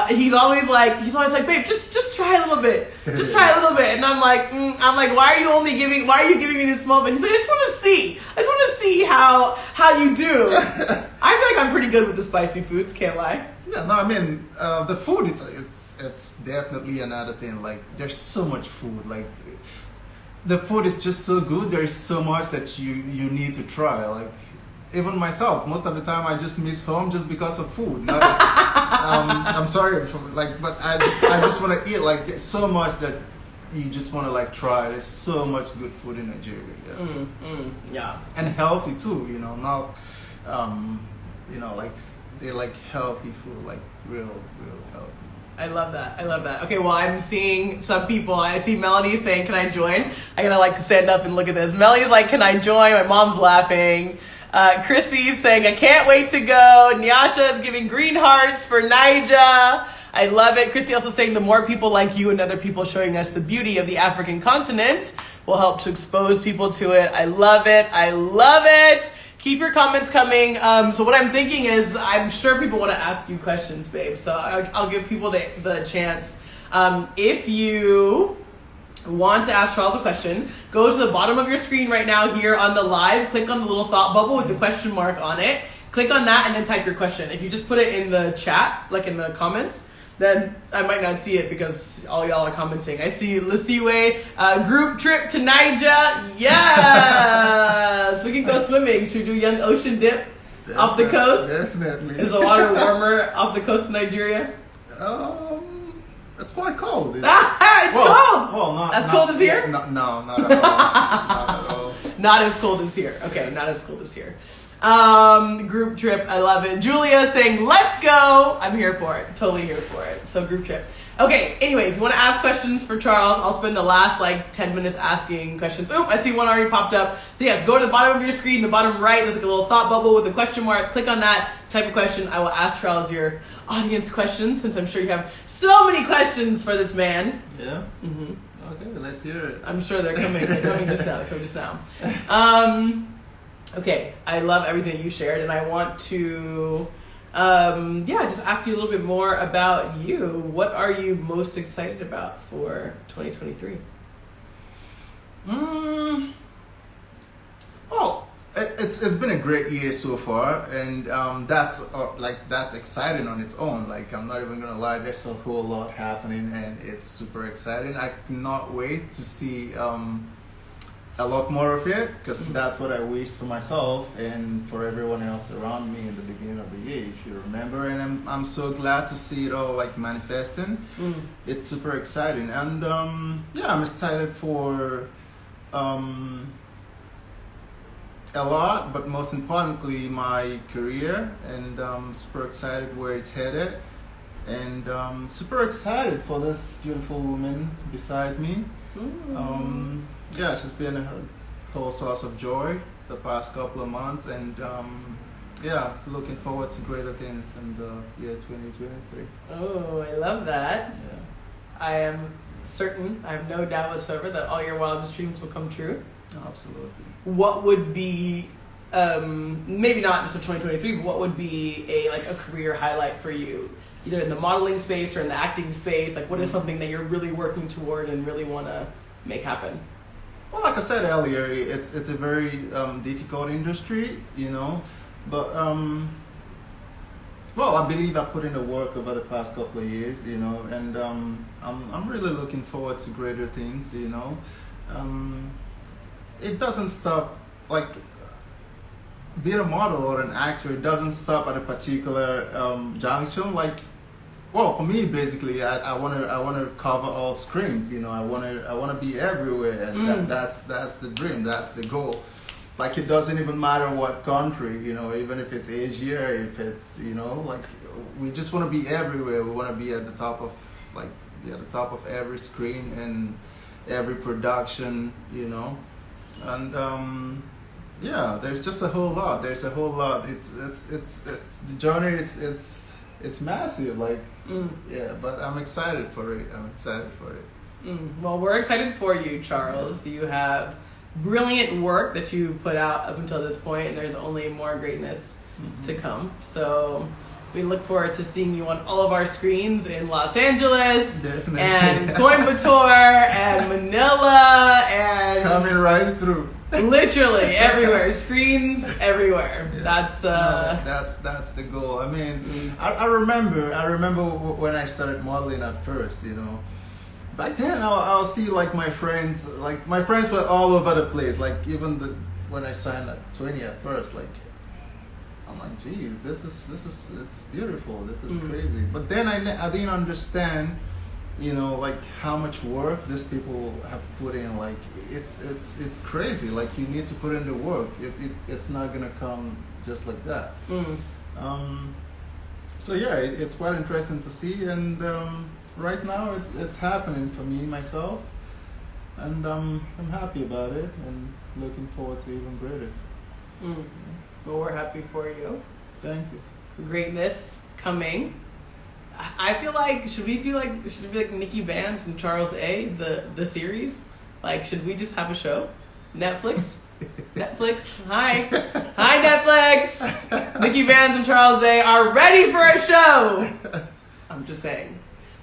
He's always like, babe, just try a little bit. Just try a little bit. And I'm like, why are you giving me this small bit? He's like, I just want to see how you do. I've good with the spicy foods, can't lie. Yeah, no, I mean, the food, it's definitely another thing. Like, there's so much food. Like, the food is just so good. There's so much that you need to try. Like, even myself, most of the time I just miss home just because of food. Not, I'm sorry for but I just want to eat. Like, there's so much that you just want to like try. There's so much good food in Nigeria. Yeah, yeah, and healthy too. You know, not like they're like healthy food, like real healthy. I love that. Okay, well, I'm seeing some people. I see Melanie saying, "Can I join?" I gotta like stand up and look at this. Melanie's like, "Can I join?" My mom's laughing. Chrissy's saying, "I can't wait to go." Nyasha is giving green hearts for Naija. I love it. Christy also saying, "The more people like you and other people showing us the beauty of the African continent will help to expose people to it." I love it. Keep your comments coming. So what I'm thinking is, I'm sure people want to ask you questions, babe. So I'll give people the chance. If you want to ask Charles a question, go to the bottom of your screen right now here on the live. Click on the little thought bubble with the question mark on it. Click on that and then type your question. If you just put it in the chat, like in the comments, then I might not see it because all y'all are commenting. I see Lisiwe, group trip to Naija. Yes! We can go swimming. Should we do young ocean dip off the coast? Definitely. Is the water warmer off the coast of Nigeria? It's quite cold. It's cold! Well, not as cold as here? No, not at all. Not at all. Not as cold as here. Okay, not as cold as here. Group trip, I love it. Julia saying, "Let's go." I'm here for it. Totally here for it. So group trip. Okay, anyway, if you want to ask questions for Charles, I'll spend the last 10 minutes asking questions. Oh, I see one already popped up. So yes, go to the bottom of your screen, the bottom right, there's like a little thought bubble with a question mark. Click on that, type a question. I will ask Charles your audience questions, since I'm sure you have so many questions for this man. Yeah? Mm-hmm. Okay, let's hear it. I'm sure they're coming. They're coming just now. Okay, I love everything you shared, and I want to just ask you a little bit more about you. What are you most excited about for 2023? Well, it's been a great year so far, and that's exciting on its own. Like, I'm not even gonna lie, there's a whole lot happening, and it's super exciting. I cannot wait to see a lot more of it, because that's what I wished for myself and for everyone else around me in the beginning of the year, if you remember. And I'm so glad to see it all like manifesting. It's super exciting, and I'm excited for a lot, but most importantly my career, and super excited where it's headed, and super excited for this beautiful woman beside me. She's been a whole source of joy the past couple of months, and looking forward to greater things in the year 2023. Oh, I love that. Yeah. I am certain, I have no doubt whatsoever, that all your wildest dreams will come true. Absolutely. What would be, maybe not just of 2023, but what would be a career highlight for you? Either in the modeling space or in the acting space? Like, what is something that you're really working toward and really want to make happen? Well, like I said earlier, it's a very difficult industry, but I believe I put in the work over the past couple of years, and I'm really looking forward to greater things, It doesn't stop, like, being a model or an actor, it doesn't stop at a particular junction. Like, well, for me, basically, I want to cover all screens. I want to be everywhere, and that's the dream. That's the goal. Like, it doesn't even matter what country. Even if it's Asia, if it's like, we just want to be everywhere. We want to be at the top of every screen and every production. And there's just a whole lot. There's a whole lot. It's the journey it's massive, but I'm excited for it. Well, we're excited for you, Charles. You have brilliant work that you put out up until this point, and there's only more greatness to come. So we look forward to seeing you on all of our screens in Los Angeles, definitely, and Coimbatore and Manila, and coming right through. Literally everywhere. Screens everywhere. Yeah. That's the goal. I mean, I remember when I started modeling at first, you know. Back then, I'll see like my friends were all over the place. Like even when I signed at 20 at first, like I'm like, geez, this is it's beautiful. This is crazy. But then I didn't understand, you know, like how much work these people have put in. Like it's crazy. Like you need to put in the work. It's not gonna come just like that. So yeah, it's quite interesting to see, and right now it's happening for me myself, and I'm happy about it and looking forward to even greater. Well, we're happy for you. Thank you. Greatness coming. I feel like should we be like Nikki Banz and Charles A, the series? Like, should we just have a show? Netflix? Netflix? Hi Netflix! Nikki Banz and Charles A are ready for a show! I'm just saying.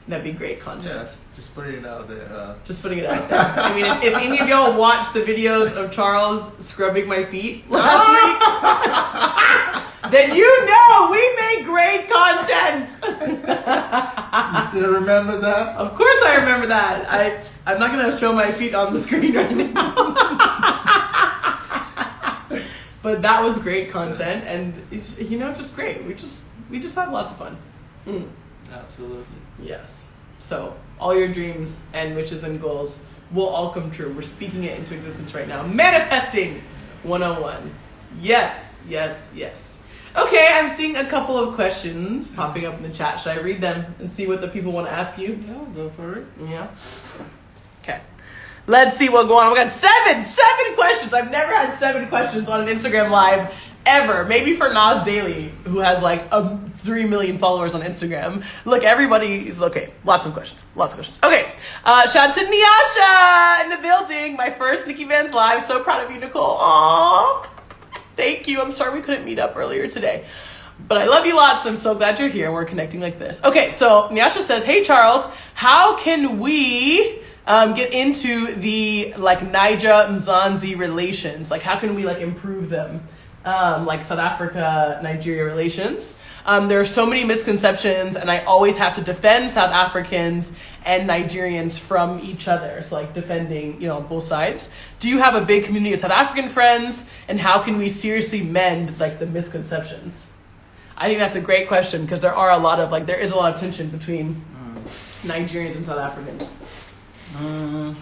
That'd be great content. Yeah, just putting it out there. Just putting it out there. I mean, if any of y'all watched the videos of Charles scrubbing my feet last week, then you know we make great content. You still remember that? Of course I remember that. I'm not going to show my feet on the screen right now. But that was great content, and it's, you know, just great. We just have lots of fun. Absolutely. Yes. So all your dreams and wishes and goals will all come true. We're speaking it into existence right now. Manifesting 101. Yes. Okay, I'm seeing a couple of questions popping up in the chat. Should I read them and see what the people want to ask you? Yeah, go for it. Yeah. Okay. Let's see what's going on. We got seven questions. I've never had 7 questions on an Instagram live ever. Maybe for Nas Daily, who has like 3 million followers on Instagram. Look, everybody is okay. Lots of questions. Okay. Shout out to Nyasha in the building. My first Nikki Banz live. So proud of you, Nicole. Aww. Thank you. I'm sorry we couldn't meet up earlier today. But I love you lots. I'm so glad you're here and we're connecting like this. Okay, so Nyasha says, hey Charles, how can we get into the like Niger-Mzansi relations? Like how can we like improve them? Like South Africa-Nigeria relations. There are so many misconceptions, and I always have to defend South Africans and Nigerians from each other. So like defending, you know, both sides. Do you have a big community of South African friends, and how can we seriously mend like the misconceptions? I think that's a great question because there is a lot of tension between Nigerians and South Africans.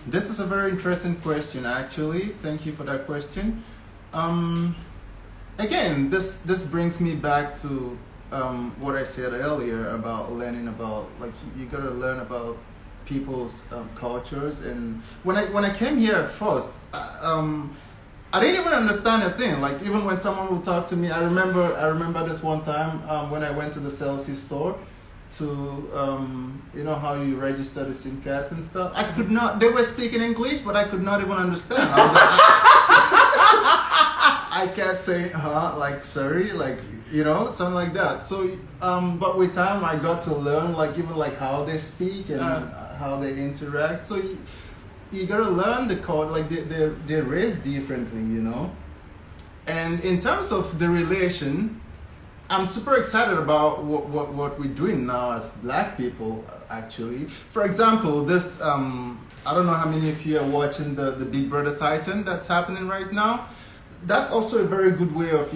This is a very interesting question, actually. Thank you for that question. Again, this brings me back to what I said earlier about learning about, like, you gotta learn about people's cultures. And when I came here at first, I didn't even understand a thing. Like even when someone would talk to me, I remember this one time when I went to the Celsius store to you know how you register the SIM cards and stuff. I could not. They were speaking English, but I could not even understand. I was like, I kept saying, like sorry, like, you know, something like that. So, but with time, I got to learn, like, even like how they speak and how they interact. So you gotta learn the code, like they're raised differently, you know. And in terms of the relation, I'm super excited about what we're doing now as Black people, actually. For example, this, I don't know how many of you are watching the Big Brother Titan that's happening right now. That's also a very good way of,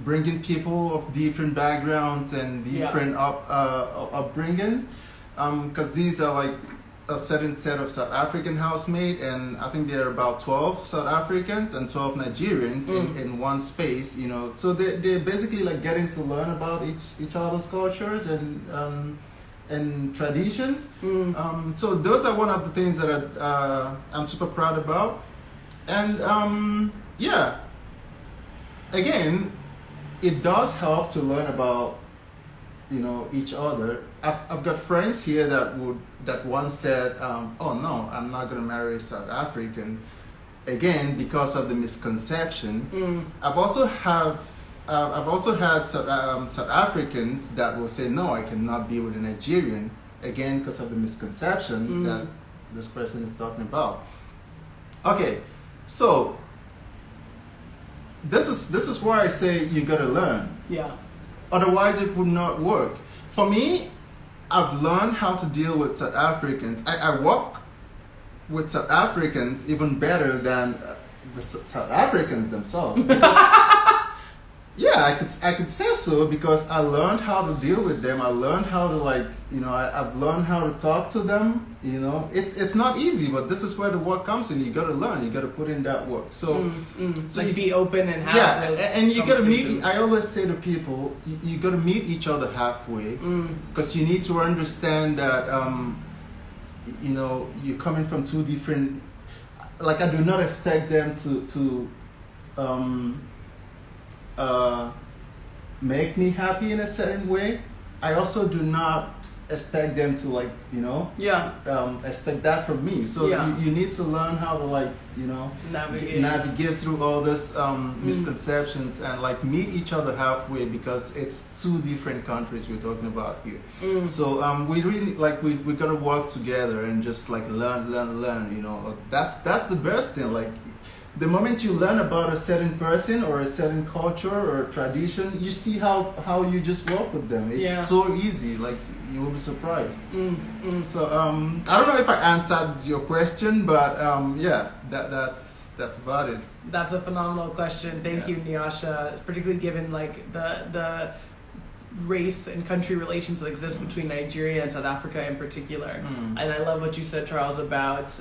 bringing people of different backgrounds and different upbringing. Because these are like a certain set of South African housemates, and I think there are about 12 South Africans and 12 Nigerians in one space, you know. So they're basically like getting to learn about each other's cultures and traditions. So those are one of the things that I'm super proud about. And again, it does help to learn about, you know, each other. I've got friends here that once said, "Oh no, I'm not gonna marry a South African," again because of the misconception. I've also had South Africans that will say, "No, I cannot be with a Nigerian," again because of the misconception that this person is talking about. Okay, so this is why I say you gotta learn. Yeah. Otherwise, it would not work. For me, I've learned how to deal with South Africans. I work with South Africans even better than the South Africans themselves. Yeah, I could say so because I learned how to deal with them. I learned how to I've learned how to talk to them. It's not easy, but this is where the work comes in. You got to learn. You got to put in that work. So, so you be open and have those and you got to meet. conversations. I always say to people, you got to meet each other halfway because you need to understand that you're coming from two different. Like I do not expect them to make me happy in a certain way. I also do not expect them to expect that from me. So you need to learn how to navigate through all this misconceptions and meet each other halfway because it's two different countries we're talking about here. So we really we gotta work together and just learn. That's the best thing. The moment you learn about a certain person or a certain culture or tradition, you see how you just work with them. It's so easy. You will be surprised. So I don't know if I answered your question, but that's about it. That's a phenomenal question. Thank you, Nyasha. Particularly given the race and country relations that exist between Nigeria and South Africa in particular. And I love what you said, Charles, about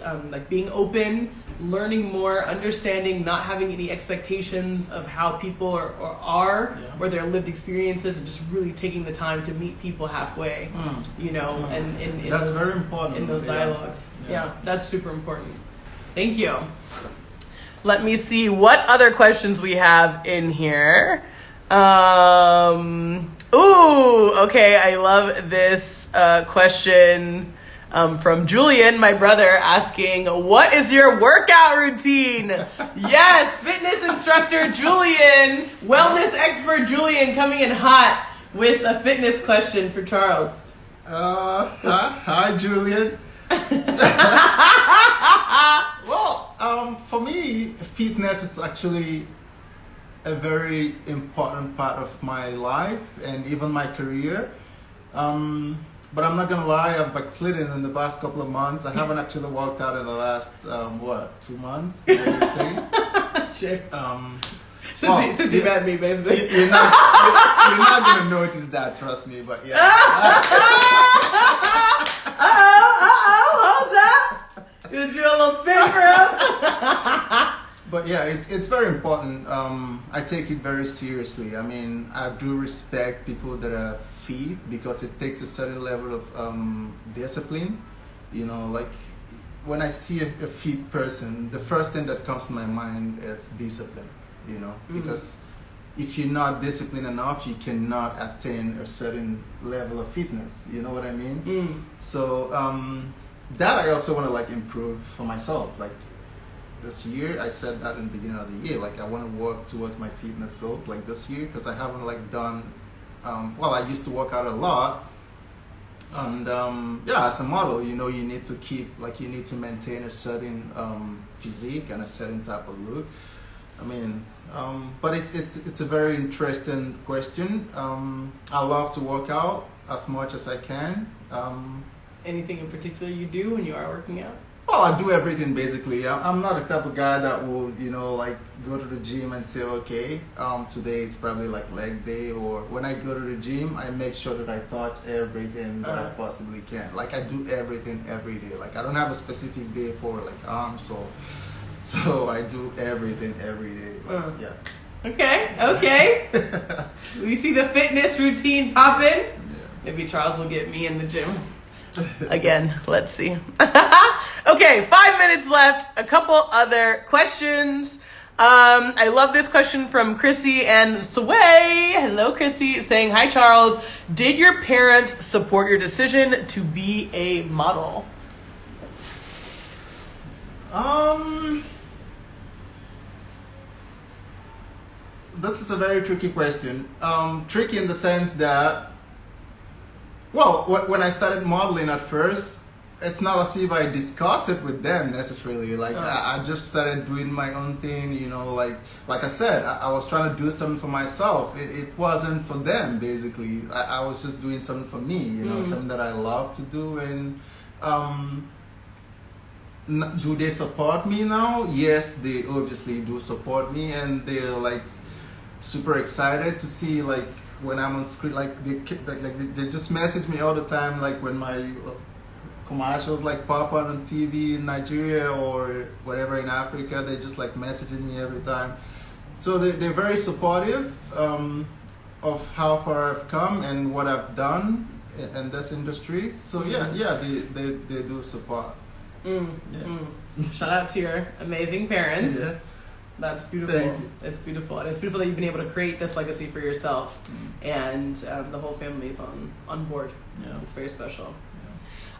being open, learning more, understanding, not having any expectations of how people are or their lived experiences, and just really taking the time to meet people halfway, and in that's those, very important in those dialogues. Yeah, that's super important. Thank you. Let me see what other questions we have in here. Okay, I love this question from Julian, my brother, asking, what is your workout routine? Yes, fitness instructor Julian, wellness expert Julian, coming in hot with a fitness question for Charles. Hi, Julian. Well, for me, fitness is actually a very important part of my life and even my career. But I'm not gonna lie, I've backslidden in the past couple of months. I haven't actually worked out in the last 2 months, maybe 3. Shit. Since you met me, basically. You're not gonna notice that, trust me. But yeah. Hold up. You gonna do a little spin for us? But yeah, it's very important. I take it very seriously. I mean, I do respect people that are fit because it takes a certain level of discipline. When I see a fit person, the first thing that comes to my mind is discipline. Because if you're not disciplined enough, you cannot attain a certain level of fitness. You know what I mean? So that I also want to improve for myself. This year, I said that in the beginning of the year, I want to work towards my fitness goals this year because I haven't done, I used to work out a lot. And as a model, you need to keep, you need to maintain a certain physique and a certain type of look. I mean, but it's a very interesting question. I love to work out as much as I can. Anything in particular you do when you are working out? Well, I do everything basically. I'm not the type of guy that will, go to the gym and say, okay, today it's probably leg day, or when I go to the gym, I make sure that I touch everything that I possibly can. I do everything every day. I don't have a specific day for arms, so I do everything every day. Okay. We see the fitness routine popping. Yeah. Maybe Charles will get me in the gym. Again, let's see. Okay, 5 minutes left. A couple other questions. I love this question from Chrissy and Sway. Hello, Chrissy, saying, hi, Charles. Did your parents support your decision to be a model? This is a very tricky question. Tricky in the sense that, when I started modeling at first, it's not as if I discussed it with them necessarily. Like I just started doing my own thing, you know. Like I said, I was trying to do something for myself. It wasn't for them, basically. I was just doing something for me, you know, something that I love to do. And do they support me now? Yes, they obviously do support me, and they're like super excited to see like when I'm on screen. Like they just message me all the time, like when my commercials like pop on TV in Nigeria or wherever in Africa. They just like messaging me every time. So they're very supportive of how far I've come and what I've done in this industry. So they do support. Shout out to your amazing parents. Yeah. That's beautiful. Thank you. It's beautiful. And it's beautiful that you've been able to create this legacy for yourself. And the whole family is on board. Yeah. It's very special.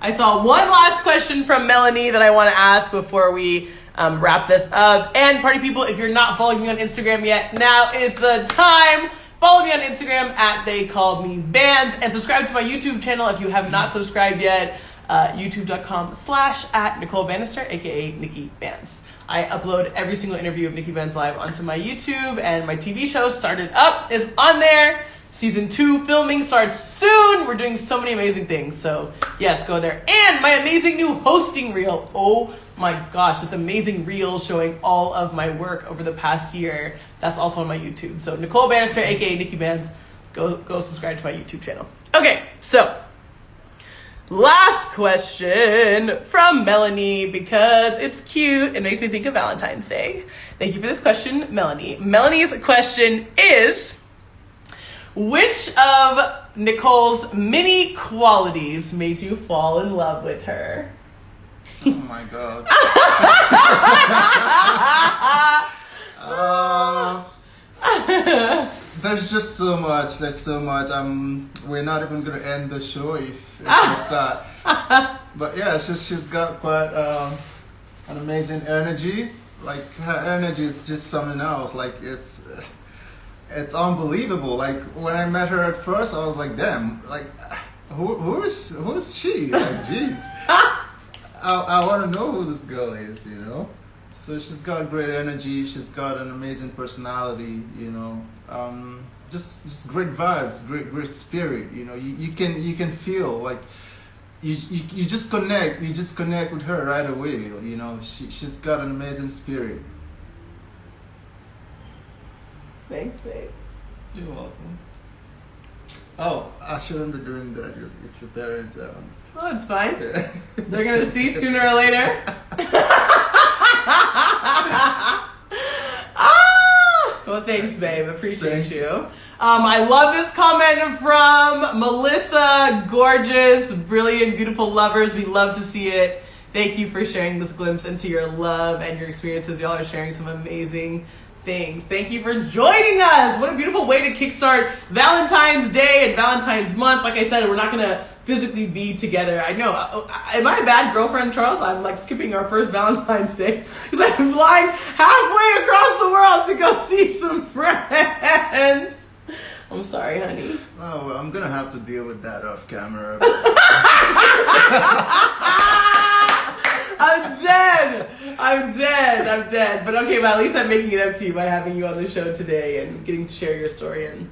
I saw one last question from Melanie that I want to ask before we wrap this up. And party people, if you're not following me on Instagram yet, now is the time. Follow me on Instagram at @TheyCalledMeBanz and subscribe to my YouTube channel if you have not subscribed yet. YouTube.com/@Nicole Banister, aka Nikki Banz. I upload every single interview of Nikki Banz Live onto my YouTube, and my TV show Started Up is on there. Season 2 filming starts soon. We're doing so many amazing things. So yes, go there. And my amazing new hosting reel. Oh my gosh, just amazing reels showing all of my work over the past year. That's also on my YouTube. So Nicole Banister, aka Nikki Banz, go subscribe to my YouTube channel. Okay, so last question from Melanie, because it's cute. It makes me think of Valentine's Day. Thank you for this question, Melanie. Melanie's question is, which of Nicole's many qualities made you fall in love with her? Oh my God. There's just so much. There's so much. We're not even gonna end the show if we start. But yeah, she's got quite an amazing energy. Like her energy is just something else. Like it's unbelievable. Like when I met her at first, I was like, damn. Like who's she? Like jeez. I want to know who this girl is, you know. So she's got great energy. She's got an amazing personality, you know. Just great vibes, great spirit. You know, you can feel like you just connect. You just connect with her right away. You know, she's got an amazing spirit. Thanks, babe. You're welcome. Oh, I shouldn't be doing that if your parents are on. Oh, it's fine. Yeah. They're gonna see sooner or later. Well, thanks, babe. Appreciate you. I love this comment from Melissa. Gorgeous, brilliant, beautiful lovers. We love to see it. Thank you for sharing this glimpse into your love and your experiences. Y'all are sharing some amazing things. Thank you for joining us. What a beautiful way to kickstart Valentine's Day and Valentine's month. Like I said, we're not gonna physically be together. I know. Am I a bad girlfriend, Charles? I'm like skipping our first Valentine's Day because I'm flying halfway across the world to go see some friends. I'm sorry, honey. Oh, well, I'm gonna have to deal with that off camera. I'm dead. But okay, well, at least I'm making it up to you by having you on the show today and getting to share your story and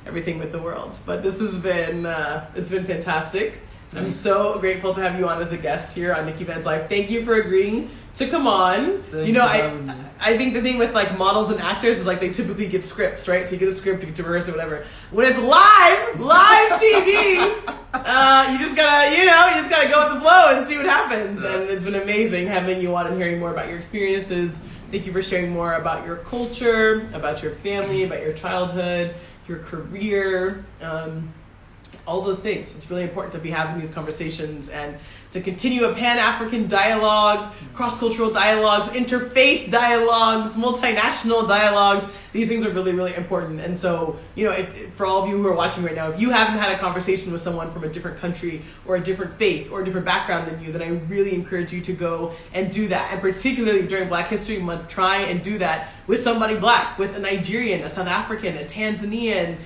everything with the world. But this has been, it's been fantastic. I'm so grateful to have you on as a guest here on Nikki Banz Live. Thank you for agreeing to come on. Thanks you know, for I think the thing with like models and actors is like they typically get scripts, right? So you get a script, you get to rehearse or whatever. When it's live TV, you just gotta go with the flow and see what happens. And it's been amazing having you on and hearing more about your experiences. Thank you for sharing more about your culture, about your family, about your childhood, your career, all those things. It's really important to be having these conversations and to continue a pan-African dialogue, cross-cultural dialogues, interfaith dialogues, multinational dialogues. These things are really, really important. And so, you know, if for all of you who are watching right now, if you haven't had a conversation with someone from a different country or a different faith or a different background than you, then I really encourage you to go and do that. And particularly during Black History Month, try and do that with somebody Black, with a Nigerian, a South African, a Tanzanian,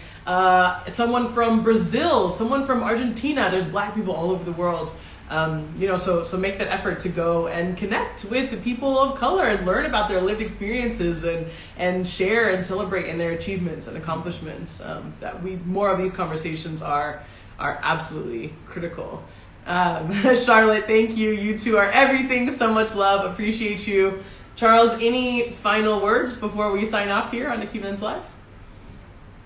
someone from Brazil, someone from Argentina. There's Black people all over the world. So make that effort to go and connect with the people of color and learn about their lived experiences and share and celebrate in their achievements and accomplishments. More of these conversations are absolutely critical. Charlotte, thank you. You two are everything. So much love. Appreciate you. Charles, any final words before we sign off here on Nikki Banz Live?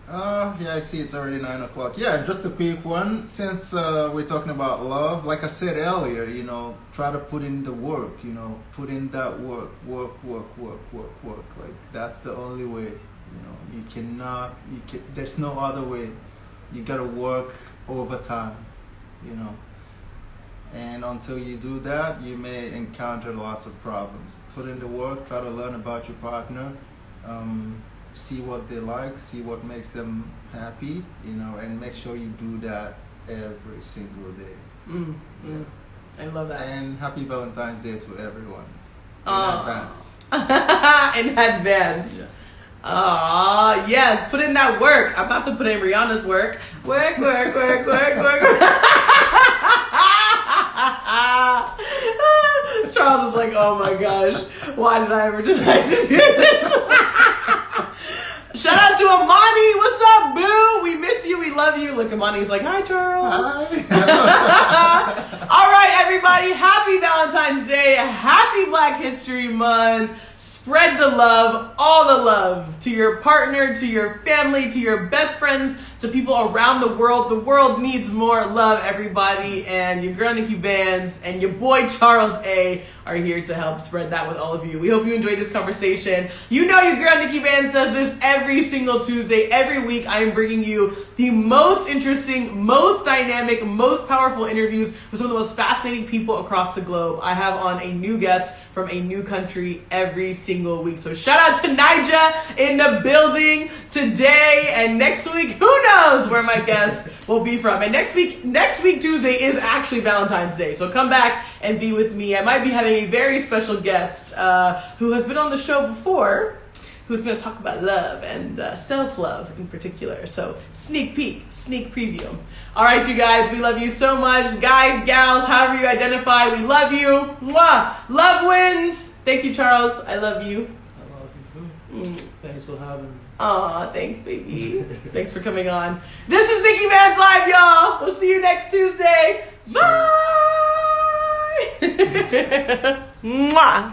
Yeah, I see it's already 9 o'clock. Yeah, just a quick one. Since we're talking about love, like I said earlier, try to put in the work, put in that work. Like, that's the only way, there's no other way. You gotta work overtime, And until you do that, you may encounter lots of problems. Put in the work, try to learn about your partner, see what they like, see what makes them happy, and make sure you do that every single day. I love that. And happy Valentine's Day to everyone. In advance. In advance. Yeah. Yes, put in that work. I'm about to put in Rihanna's work. Work. Charles is like, oh my gosh, why did I ever decide to do this? Shout out to Amani. What's up, boo? We miss you. We love you. Look, Amani's like, hi, Charles. Hi. All right, everybody. Happy Valentine's Day. Happy Black History Month. Spread the love, all the love to your partner, to your family, to your best friends, to people around the world. The world needs more love, everybody. And your girl, Nikki Banz, and your boy, Charles A., are here to help spread that with all of you. We hope you enjoyed this conversation. Your girl, Nikki Banz, does this every single Tuesday. Every week, I am bringing you the most interesting, most dynamic, most powerful interviews with some of the most fascinating people across the globe. I have on a new guest from a new country every single week. So shout out to Niger in the building today, and next week, who knows where my guest will be from. And next week Tuesday is actually Valentine's Day. So come back and be with me. I might be having a very special guest who has been on the show before, who's going to talk about love and self-love in particular. So sneak peek, sneak preview. All right, you guys, we love you so much. Guys, gals, however you identify, we love you. Mwah! Love wins. Thank you, Charles. I love you. I love you too. Thanks for having me. Aw, thanks, baby. Thanks for coming on. This is Nikki Banz Live, y'all. We'll see you next Tuesday. Bye. Mwah.